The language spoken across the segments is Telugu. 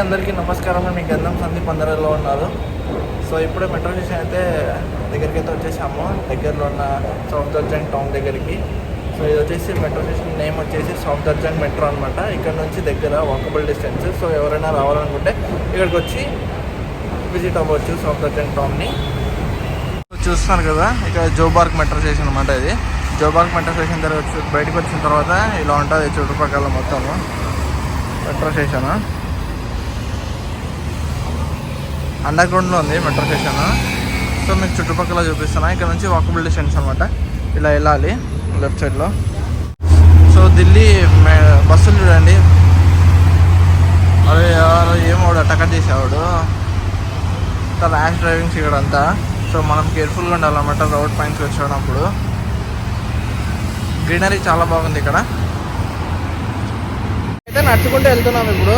అందరికీ నమస్కారం. మీ గంధం సందీప్ అందరిలో ఉన్నారు. సో ఇప్పుడే మెట్రో స్టేషన్ అయితే దగ్గరికి అయితే వచ్చేసాము, దగ్గరలో ఉన్న సఫ్దర్జంగ్ టౌన్ దగ్గరికి. సో ఇది వచ్చేసి మెట్రో స్టేషన్ నేమ్ వచ్చేసి సఫ్దర్జంగ్ మెట్రో అనమాట. ఇక్కడ నుంచి దగ్గర వాకబుల్ డిస్టెన్స్. సో ఎవరైనా రావాలనుకుంటే ఇక్కడికి వచ్చి విజిట్ అవ్వచ్చు సఫ్దర్జంగ్ టౌన్ని. చూస్తున్నారు కదా, ఇక్కడ జోబార్గ్ మెట్రో స్టేషన్ అనమాట. ఇది జోబార్గ్ మెట్రో స్టేషన్ దగ్గర వచ్చి బయటకు వచ్చిన తర్వాత ఇలా ఉంటుంది చుట్టుపక్కల మొత్తము మెట్రో స్టేషన్. అండర్ గ్రౌండ్లో ఉంది మెట్రో స్టేషన్. సో మీకు చుట్టుపక్కల చూపిస్తున్నా. ఇక్కడ నుంచి వాకబుల్ డిస్టెన్స్ అనమాట. ఇలా వెళ్ళాలి లెఫ్ట్ సైడ్లో. సో ఢిల్లీ బస్సులు చూడండి, అరే ఏమోడు టకర్ చేసేవాడు, ర్యాష్ డ్రైవింగ్స్ ఇక్కడంతా. సో మనం కేర్ఫుల్గా ఉండాలన్నమాట రోడ్ పాయింట్స్కి వచ్చినప్పుడు. గ్రీనరీ చాలా బాగుంది ఇక్కడ. అయితే నడుచుకుంటూ వెళ్తున్నాం ఇప్పుడు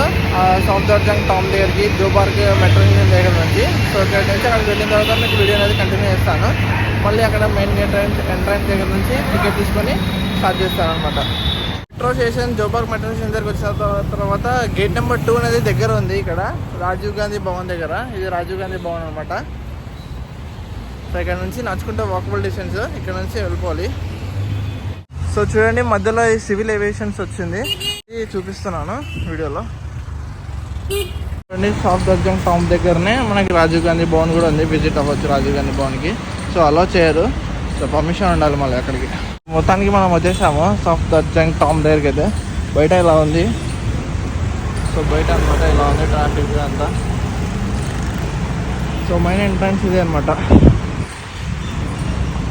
సఫ్దర్జంగ్ టౌన్ దగ్గరికి, జోబార్గ్ మెట్రో స్టేషన్ దగ్గర నుంచి. సో ఇక్కడ నుంచి అక్కడికి వెళ్ళిన తర్వాత మీకు వీడియో అనేది కంటిన్యూ చేస్తాను. మళ్ళీ అక్కడ మెయిన్ ఎంట్రన్స్ దగ్గర నుంచి టికెట్ తీసుకొని స్టార్ట్ చేస్తాను అనమాట. మెట్రో స్టేషన్ జోబార్గ్ మెట్రో స్టేషన్ దగ్గరికి వచ్చిన తర్వాత గేట్ నెంబర్ 2 అనేది దగ్గర ఉంది. ఇక్కడ రాజీవ్ గాంధీ భవన్ దగ్గర. ఇది రాజీవ్ గాంధీ భవన్ అనమాట. సో ఇక్కడ నుంచి నడుచుకుంటే వాకబుల్ డిస్టెన్స్, ఇక్కడ నుంచి వెళ్ళిపోవాలి. సో చూడండి, మధ్యలో ఈ సివిల్ ఏవియేషన్స్ వచ్చింది, ఇది చూపిస్తున్నాను వీడియోలో. చూడండి, సఫ్దర్జంగ్ టౌన్ దగ్గరనే మనకి రాజీవ్ గాంధీ భవన్ కూడా ఉంది. విజిట్ అవ్వచ్చు రాజీవ్ గాంధీ భవన్కి. సో అలో చేయరు, సో పర్మిషన్ ఉండాలి మళ్ళీ అక్కడికి. మొత్తానికి మనం వచ్చేసాము సఫ్దర్జంగ్ టౌన్ దగ్గరికి. అయితే బయట ఇలా ఉంది. సో బయట అనమాట ఇలా ఉంది ట్రాఫిక్ అంతా. సో మెయిన్ ఎంట్రన్స్ ఇదే అనమాట.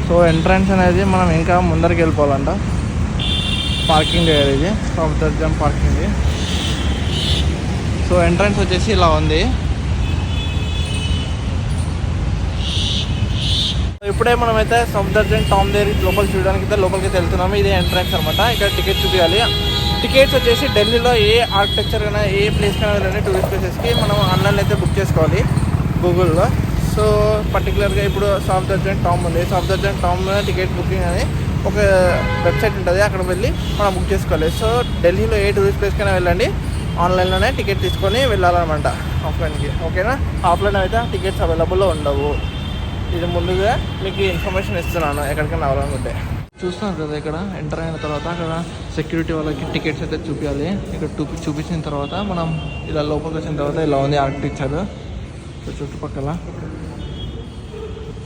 సో ఎంట్రన్స్ అనేది మనం ఇంకా ముందరికి వెళ్ళిపోవాలంట. పార్కింగ్ ఏరియా ఇది, సఫ్దర్జంగ్ పార్కింగ్. సో ఎంట్రన్స్ వచ్చేసి ఇలా ఉంది. ఇప్పుడే మనమైతే సఫ్దర్జంగ్ టౌన్ దగ్గర లోపలికి చూడడానికి అయితే లోపలికి వెళ్తున్నాము. ఇది ఎంట్రన్స్ అనమాట. ఇక్కడ టికెట్ చూపించాలి. టికెట్స్ వచ్చేసి ఢిల్లీలో ఏ ఆర్కిటెక్చర్ అయినా ఏ ప్లేస్ కైనా వెళ్ళండి, టూరిస్ట్ ప్లేసెస్కి మనం ఆన్లైన్లో అయితే బుక్ చేసుకోవాలి గూగుల్లో. సో పర్టికులర్గా ఇప్పుడు సఫ్దర్జంగ్ టౌన్ ఉంది. సఫ్దర్జంగ్ టౌన్ టికెట్ బుకింగ్ అని ఒక వెబ్సైట్ ఉంటుంది, అక్కడ వెళ్ళి మనం బుక్ చేసుకోవాలి. సో ఢిల్లీలో ఏ టూరిస్ట్ ప్లేస్కైనా వెళ్ళండి, ఆన్లైన్లోనే టికెట్ తీసుకొని వెళ్ళాలన్నమాట ఆఫ్లైన్కి. ఓకేనా? ఆఫ్లైన్ అయితే టికెట్స్ అవైలబుల్లో ఉండవు. ఇది ముందుగా మీకు ఇన్ఫర్మేషన్ ఇస్తున్నాను ఎక్కడికైనా రావాలనుకుంటే. చూస్తున్నారు కదా, ఇక్కడ ఎంటర్ అయిన తర్వాత అక్కడ సెక్యూరిటీ వాళ్ళకి టికెట్స్ అయితే చూపించాలి. ఇక్కడ చూపించిన తర్వాత మనం ఇలా లోపలికి వచ్చిన తర్వాత ఇలా ఉంది ఆర్కిటెక్చర్. సో చుట్టుపక్కల.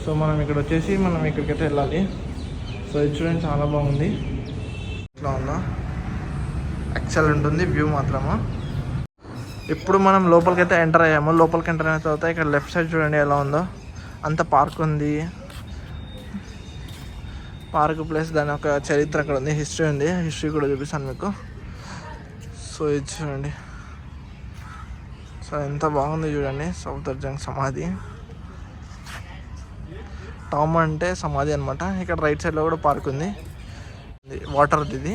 సో మనం ఇక్కడ వచ్చేసి మనం ఇక్కడికైతే వెళ్ళాలి. సో ఇది చూడండి, చాలా బాగుంది. ఇట్లా ఉందా, ఎక్సలెంట్ ఉంది వ్యూ మాత్రము. ఇప్పుడు మనం లోపలికైతే ఎంటర్ అయ్యాము. లోపలికి ఎంటర్ అయిన తర్వాత ఇక్కడ లెఫ్ట్ సైడ్ చూడండి ఎలా ఉందో, అంత పార్క్ ఉంది. పార్క్ ప్లేస్ దాని ఒక చరిత్ర అక్కడ ఉంది, హిస్టరీ ఉంది. హిస్టరీ కూడా చూపిస్తాను మీకు. సో ఇది చూడండి, సో ఎంత బాగుంది చూడండి. సఫ్దర్జంగ్ సమాధి, టామ్ అంటే సమాధి అనమాట. ఇక్కడ రైట్ సైడ్లో కూడా పార్క్ ఉంది, వాటర్ది ఇది.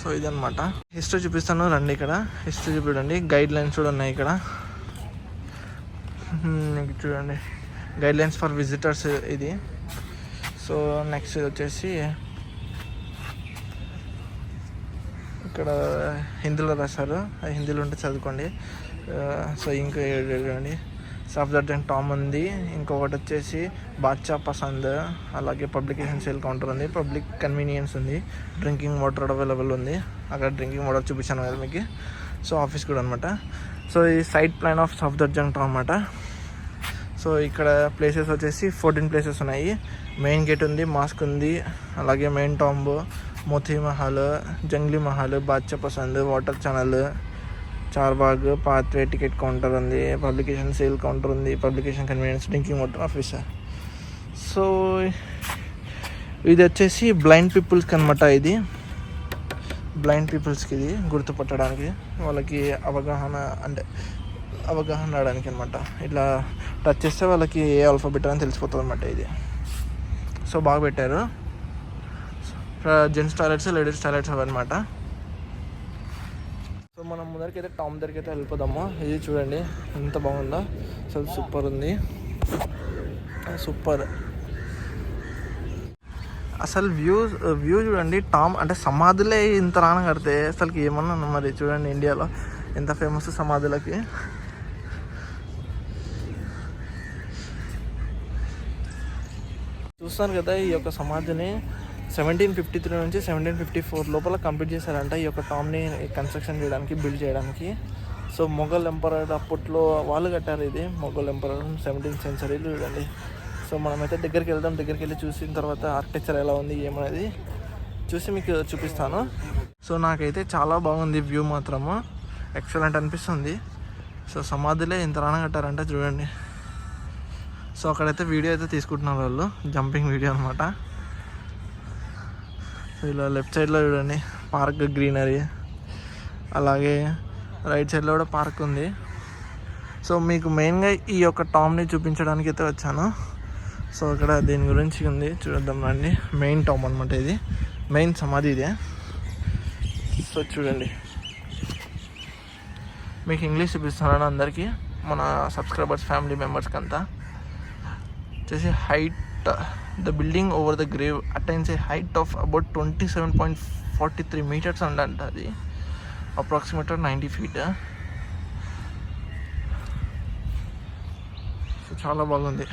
సో ఇదనమాట. హిస్టరీ చూపిస్తాను రండి. ఇక్కడ హిస్టరీ చూడండి, గైడ్ లైన్స్ కూడా ఉన్నాయి ఇక్కడ. చూడండి, గైడ్ లైన్స్ ఫర్ విజిటర్స్ ఇది. సో నెక్స్ట్ వచ్చేసి ఇక్కడ హిందీలో రాశారు, అది హిందీలో ఉంటే చదువుకోండి. సో ఇంకా చూడండి, సఫ్దర్జంగ్ టామ్ ఉంది. ఇంకొకటి వచ్చేసి బాద్షా పసంద్, అలాగే పబ్లికేషన్ సేల్ కౌంటర్ ఉంది, పబ్లిక్ కన్వీనియన్స్ ఉంది, డ్రింకింగ్ వాటర్ అవైలబుల్ ఉంది. అక్కడ డ్రింకింగ్ వాటర్ చూపించాను కదా మీకు. సో ఆఫీస్ కూడా అనమాట. సో ఈ side plan of Safdarjung Tom అనమాట. సో ఇక్కడ ప్లేసెస్ వచ్చేసి 14 ప్లేసెస్ ఉన్నాయి. మెయిన్ గేట్ ఉంది, మాస్క్ ఉంది, అలాగే main tomb, Moti Mahal, Jangli Mahal, Badshah Pasand, water channel, Charbagh, pathway, ticket counter ఉంది, పబ్లికేషన్ సేల్ కౌంటర్ ఉంది, publication convenience, drinking water office. So ఇది వచ్చేసి బ్లైండ్ పీపుల్స్కి అనమాట. ఇది బ్లైండ్ పీపుల్స్కి ఇది గుర్తుపట్టడానికి, వాళ్ళకి అవగాహన రావడానికి అనమాట. ఇట్లా టచ్ చేస్తే వాళ్ళకి ఏ ఆల్ఫాబెట్ అని తెలిసిపోతుంది అనమాట ఇది. సో బాగా పెట్టారు. జెంట్స్ టాయిలెట్స్, లేడీస్ టాయిలెట్స్ అవన్నమాట. సో మనం ముందరికైతే టామ్ దగ్గరికి అయితే వెళ్ళిపోదాము. ఇది చూడండి ఎంత బాగుందో, అసలు సూపర్ ఉంది, సూపర్. అసలు వ్యూ చూడండి. టామ్ అంటే సమాధులే ఇంత రాన కడితే అసలుకి ఏమన్నా మరి చూడండి, ఇండియాలో ఎంత ఫేమస్ సమాధులకి. చూస్తాను కదా, ఈ యొక్క సమాధిని 1753 నుంచి 1754 లోపల కంప్లీట్ చేశారంట ఈ యొక్క టామ్ని కన్స్ట్రక్షన్ చేయడానికి, బిల్డ్ చేయడానికి. సో మొఘల్ ఎంపరర్ అప్పట్లో వాళ్ళు కట్టారు ఇది, మొఘల్ ఎంపరర్ 17th సెంచరీలో చూడండి. సో మనమైతే దగ్గరికి వెళ్దాం, దగ్గరికి వెళ్ళి చూసిన తర్వాత ఆర్కిటెక్చర్ ఎలా ఉంది ఏమనేది చూసి మీకు చూపిస్తాను. సో నాకైతే చాలా బాగుంది వ్యూ, మాత్రము ఎక్సలెంట్ అనిపిస్తుంది. సో సమాధిలే ఇంత రాన కట్టారంట చూడండి. సో అక్కడైతే వీడియో అయితే తీసుకుంటున్నారు వాళ్ళు, జంపింగ్ వీడియో అనమాట. సో ఇలా లెఫ్ట్ సైడ్లో చూడండి పార్క్, గ్రీనరీ, అలాగే రైట్ సైడ్లో కూడా పార్క్ ఉంది. సో మీకు మెయిన్గా ఈ యొక్క టామ్ని చూపించడానికి అయితే వచ్చాను. సో ఇక్కడ దీని గురించి ఉంది, చూద్దాం రండి. మెయిన్ టామ్ అనమాట ఇది, మెయిన్ సమాధి ఇదే. సో చూడండి, మీకు ఇంగ్లీష్ చూపిస్తున్నాను అందరికీ, మన సబ్స్క్రైబర్స్, ఫ్యామిలీ మెంబర్స్కి అంతా. వచ్చేసి height, the building over the grave attains A height of about 27.43 meters అంట అది, అప్రాక్సిమేట్ 90 feet. సో చాలా బాగుంది.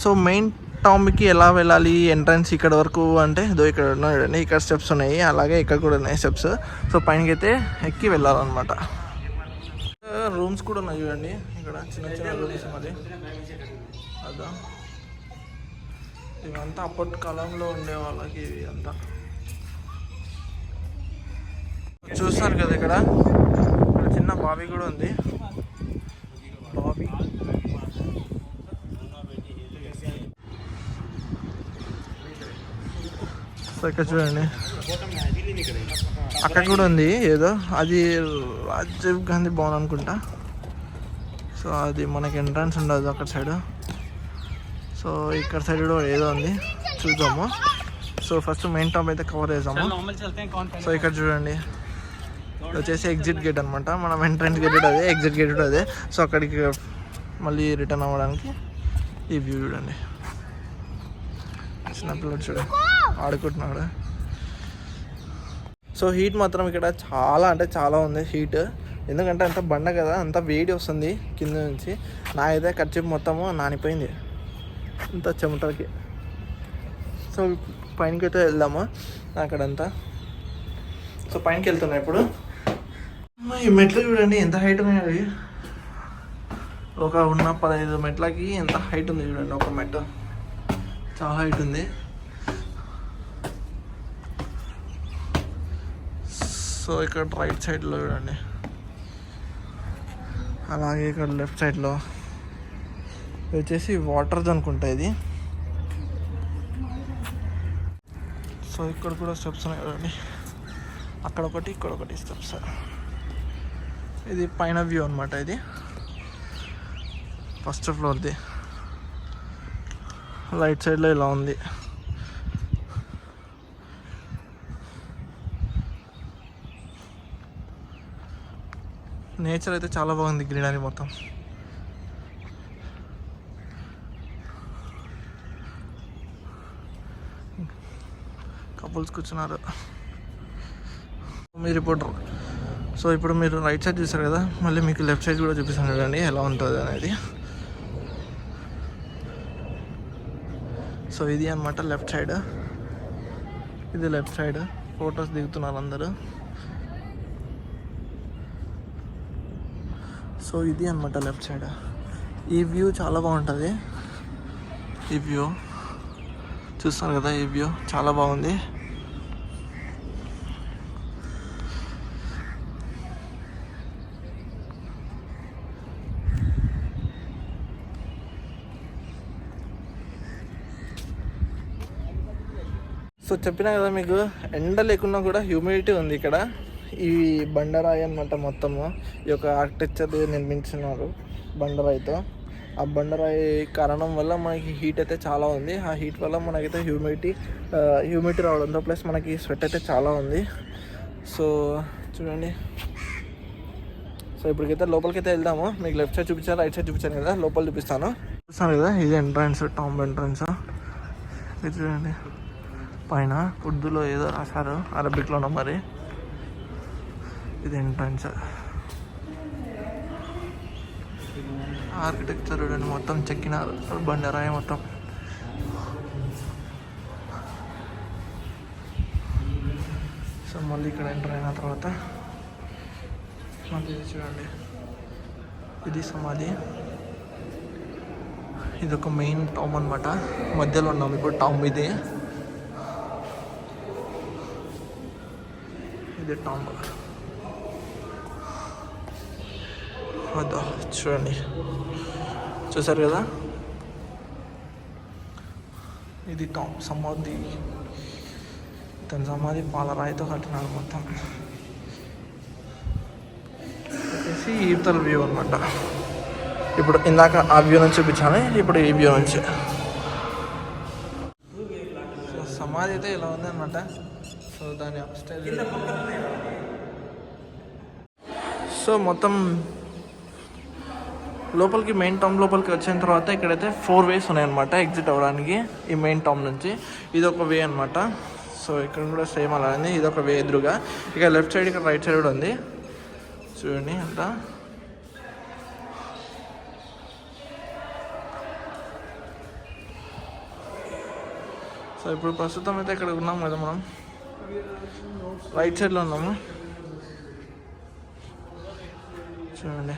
సో మెయిన్ టామ్కి ఎలా వెళ్ళాలి, ఎంట్రన్స్ ఇక్కడ వరకు అంటే ఇక్కడ ఉన్నాయండి, ఇక్కడ స్టెప్స్ ఉన్నాయి, అలాగే ఇక్కడ కూడా ఉన్నాయి స్టెప్స్. సో పైనకి అయితే ఎక్కి వెళ్ళాలన్నమాట. రూమ్స్ కూడా ఉన్నాయి చూడండి, ఇక్కడ చిన్న చిన్న రూమ్స్. మరి అదా ఇవంతా అప్పటి కాలంలో ఉండే వాళ్ళకి ఇవి అంతా చూస్తారు కదా. ఇక్కడ చిన్న బావి కూడా ఉంది, బావి. సో ఇక్కడ చూడండి, అక్కడ కూడా ఉంది ఏదో, అది రాజీవ్ గాంధీ భవన్ అనుకుంటా. సో అది మనకి ఎంట్రన్స్ ఉండదు అక్కడ సైడ్. సో ఇక్కడ సైడ్ కూడా ఏదో ఉంది, చూద్దాము. సో ఫస్ట్ మెయిన్ టాప్ అయితే కవర్ చేద్దాము. సో ఇక్కడ చూడండి వచ్చేసి ఎగ్జిట్ గేట్ అనమాట, మనం ఎంట్రన్స్ గేట్ అదే, ఎగ్జిట్ గేట్ అదే. సో అక్కడికి మళ్ళీ రిటర్న్ అవ్వడానికి ఈ వ్యూ చూడండి. చిన్నపిల్లడు చూడండి ఆడుకుంటున్నాడు. సో హీట్ మాత్రం ఇక్కడ చాలా అంటే చాలా ఉంది హీట్, ఎందుకంటే అంత బండ కదా, అంత వేడి వస్తుంది కింద నుంచి. నా అయితే కర్చీఫ్ మొత్తము నానిపోయింది అంత చెమటకి. సో పైనకి అయితే వెళ్దాము అక్కడంతా. సో పైనకి వెళ్తున్నా ఇప్పుడు. ఈ మెట్లు చూడండి ఎంత హైట్ ఉన్నాయి, అవి ఒక ఉన్న 15 మెట్లకి ఎంత హైట్ ఉంది చూడండి. ఒక మెట్టు చాలా హైట్ ఉంది. సో ఇక్కడ రైట్ సైడ్లో చూడండి, అలాగే ఇక్కడ లెఫ్ట్ సైడ్లో వచ్చేసి వాటర్ది అనుకుంటా ఇది. సో ఇక్కడ కూడా స్టెప్స్ ఉన్నాయి కదండి, అక్కడ ఒకటి ఇక్కడ ఒకటి స్టెప్స్. ఇది పైన వ్యూ అనమాట, ఇది ఫస్ట్ ఫ్లోర్ది. రైట్ సైడ్లో ఇలా ఉంది. నేచర్ అయితే చాలా బాగుంది, గ్రీనరీ మొత్తం. కపుల్స్ కూర్చున్నారు. మీరు ఇప్పుడు మీరు రైట్ సైడ్ చూసారు కదా, మళ్ళీ మీకు లెఫ్ట్ సైడ్ కూడా చూపిస్తాను చూడండి ఎలా ఉంటుంది అనేది. సో ఇది అనమాట లెఫ్ట్ సైడ్, ఇది లెఫ్ట్ సైడ్. ఫొటోస్ దిగుతున్నారు అందరూ. సో ఇది అనమాట లెఫ్ట్ సైడ్. ఈ వ్యూ చాలా బాగుంటుంది, ఈ వ్యూ చూస్తారు కదా, ఈ వ్యూ చాలా బాగుంది. సో చెప్పినా కదా మీకు, ఎండ లేకున్నా కూడా హ్యూమిడిటీ ఉంది ఇక్కడ. ఈ బండరాయి అనమాట మొత్తము, ఈ యొక్క ఆర్కిటెక్చర్ నిర్మించినారు బండరాయితో. ఆ బండరాయి కారణం వల్ల మనకి హీట్ అయితే చాలా ఉంది. ఆ హీట్ వల్ల మనకైతే హ్యూమిడిటీ రావడంతో ప్లస్ మనకి స్వెట్ అయితే చాలా ఉంది. సో చూడండి. సో ఇప్పటికైతే లోపలికైతే వెళ్దాము. మీకు లెఫ్ట్ సైడ్ చూపించాను, రైట్ సైడ్ చూపించాను కదా, లోపల చూపిస్తాను. చూస్తాను కదా, ఇది ఎంట్రన్స్, టామ్ ఎంట్రన్స్. ఇది చూడండి, పైన ఉర్దూలో ఏదో రాశారు, అరబిక్లోనో మరి. ఇది ఎంట్రన్స్. ఆర్కిటెక్చర్ చూడండి, మొత్తం చెక్కినారు బండరాయి మొత్తం. సో మళ్ళీ ఇక్కడ ఎంటర్ అయిన తర్వాత మళ్ళీ ఇది చూడండి, ఇది సమాధి. ఇది ఒక మెయిన్ టామ్ అనమాట. మధ్యలో ఉన్నాం ఇప్పుడు టామ్. ఇది టామ్. వద్దా చూడండి, చూసారు కదా, ఇది టామ్ సమాధి. తన సమాధి పాలరాయితో కట్టినాడు మొత్తం. వచ్చేసి ఈతల వ్యూ అనమాట. ఇప్పుడు ఇందాక ఆ వ్యూ నుంచి చూపించాను, ఇప్పుడు ఈ వ్యూ నుంచి. సో సమాధి అయితే ఇలా ఉంది అనమాట. సో దాని అప్స్టైల్. సో మొత్తం లోపలికి, మెయిన్ టామ్ లోపలికి వచ్చిన తర్వాత ఇక్కడైతే 4 ways ఉన్నాయన్నమాట ఎగ్జిట్ అవ్వడానికి ఈ మెయిన్ టామ్ నుంచి. ఇది ఒక వే అనమాట. సో ఇక్కడ కూడా సేమ్ అలా ఉంది. ఇది ఒక వే ఎదురుగా. ఇక లెఫ్ట్ సైడ్, ఇక్కడ రైట్ సైడ్ కూడా ఉంది చూడండి అంతా. సో ఇప్పుడు ప్రస్తుతం అయితే ఇక్కడ ఉన్నాం కదా, మనం రైట్ సైడ్లో ఉన్నాము చూడండి.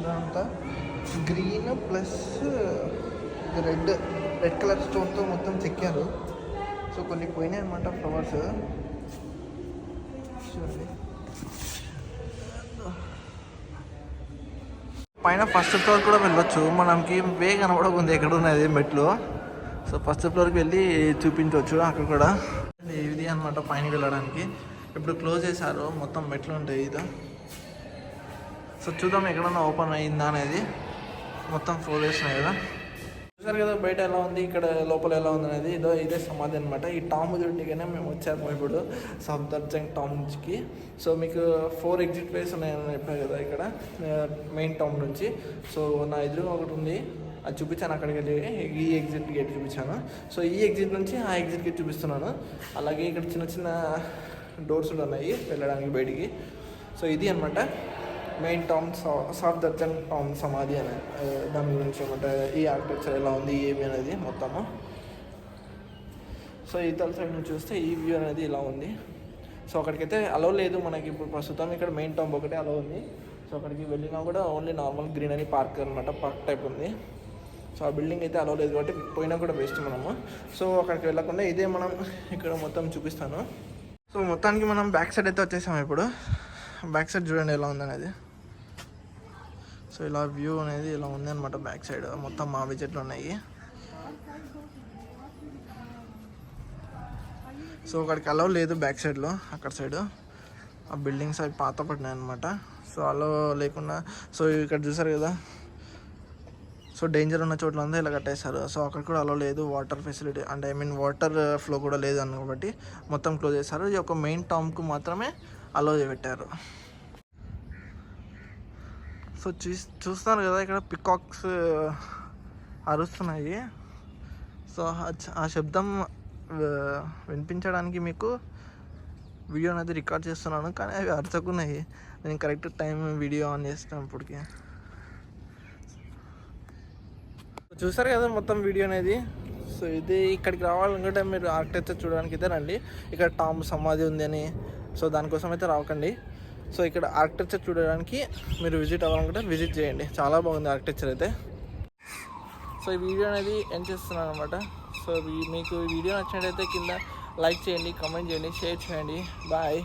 ఇదంతా గ్రీన్ ప్లస్ రెడ్ కలర్ స్టోన్తో మొత్తం చెక్కారు. సో కొన్ని పోయినాయి అన్నమాట ఫ్లవర్స్ చూడండి. పైన ఫస్ట్ ఫ్లోర్ కూడా వెళ్ళొచ్చు, మనకి వే కనబడకుంది ఎక్కడ ఉన్నది మెట్లు. సో ఫస్ట్ ఫ్లోర్కి వెళ్ళి చూపించవచ్చు అక్కడ కూడా. ఇది అనమాట పైన వెళ్ళడానికి. ఇప్పుడు క్లోజ్ చేశారు, మొత్తం మెట్లు ఉంటాయి ఇది. సో చూద్దాం ఎక్కడన్నా ఓపెన్ అయిందా అనేది. మొత్తం 4 ways ఉన్నాయి కదా, చూసారు కదా బయట ఎలా ఉంది, ఇక్కడ లోపల ఎలా ఉంది అనేది. ఇదే సమాధి అనమాట. ఈ టామ్ చూడగానే మేము వచ్చాము ఇప్పుడు సఫ్దర్జంగ్ టామ్కి. సో మీకు 4 exit ways ఉన్నాయని చెప్పారు కదా ఇక్కడ మెయిన్ టామ్ నుంచి. సో నా ఎదురుగా ఒకటి ఉంది, అది చూపించాను. అక్కడికి వెళ్ళి ఈ ఎగ్జిట్ గేట్ చూపించాను. సో ఈ ఎగ్జిట్ నుంచి ఆ ఎగ్జిట్ గేట్ చూపిస్తున్నాను. అలాగే ఇక్కడ చిన్న చిన్న డోర్స్ కూడా ఉన్నాయి వెళ్ళడానికి బయటికి. సో ఇది అనమాట మెయిన్ టామ్ సఫ్దర్జంగ్ టామ్ సమాధి అని. దాని గురించి అనమాట ఈ ఆర్కిటెక్చర్ ఎలా ఉంది ఏమి అనేది మొత్తము. సో ఇతల సైడ్ నుంచి చూస్తే ఈ వ్యూ అనేది ఇలా ఉంది. సో అక్కడికైతే అలో లేదు మనకి ఇప్పుడు ప్రస్తుతం. ఇక్కడ మెయిన్ టామ్ ఒకటే అలో ఉంది. సో అక్కడికి వెళ్ళినా కూడా ఓన్లీ నార్మల్ గ్రీనరీ పార్క్ అనమాట, పార్క్ టైప్ ఉంది. సో ఆ బిల్డింగ్ అయితే అలో లేదు కాబట్టి పోయినా కూడా వేస్ట్ మనము. సో అక్కడికి వెళ్ళకుండా ఇదే మనం ఇక్కడ మొత్తం చూపిస్తాను. సో మొత్తానికి మనం బ్యాక్ సైడ్ అయితే వచ్చేసాము. ఇప్పుడు బ్యాక్ సైడ్ చూడండి ఎలా ఉందనేది. సో ఇలా వ్యూ అనేది ఇలా ఉంది అనమాట బ్యాక్ సైడ్. మొత్తం మామిడి చెట్లు ఉన్నాయి. సో అక్కడికి అలో లేదు బ్యాక్ సైడ్లో, అక్కడ సైడ్ ఆ బిల్డింగ్స్ అవి పాత పడినాయి అనమాట. సో అలో లేకుండా, సో ఇక్కడ చూసారు కదా, సో డేంజర్ ఉన్న చోట్ల అంతా ఇలా కట్టేశారు. సో అక్కడ కూడా అలో లేదు, వాటర్ ఫెసిలిటీ అంటే ఐ మీన్ వాటర్ ఫ్లో కూడా లేదు అన్న కాబట్టి మొత్తం క్లోజ్ చేశారు. ఇది ఒక మెయిన్ టామ్కు మాత్రమే అలో పెట్టారు. సో చూస్తున్నారు కదా ఇక్కడ పికాక్స్ అరుస్తున్నాయి. సో ఆ శబ్దం వినిపించడానికి మీకు వీడియో అనేది రికార్డ్ చేస్తున్నాను, కానీ అవి అరచకున్నాయి. నేను కరెక్ట్ టైం వీడియో ఆన్ చేసినప్పటికి. చూసారు కదా మొత్తం వీడియో అనేది. సో ఇది ఇక్కడికి రావాలనుకుంటే మీరు ఆర్కిటెక్చర్ చూడడానికి అయితే రండి. ఇక్కడ టామ్ సమాధి ఉంది అని, సో దానికోసం అయితే రావకండి. సో ఇక్కడ ఆర్కిటెక్చర్ చూడడానికి మీరు విజిట్ అవ్వాలనుకుంటే విజిట్ చేయండి, చాలా బాగుంది ఆర్కిటెక్చర్ అయితే. సో ఈ వీడియో అనేది ఎండ్ చేస్తున్నాను అనమాట. సో మీకు ఈ వీడియో నచ్చినట్టయితే కింద లైక్ చేయండి, కామెంట్ చేయండి, షేర్ చేయండి. బాయ్.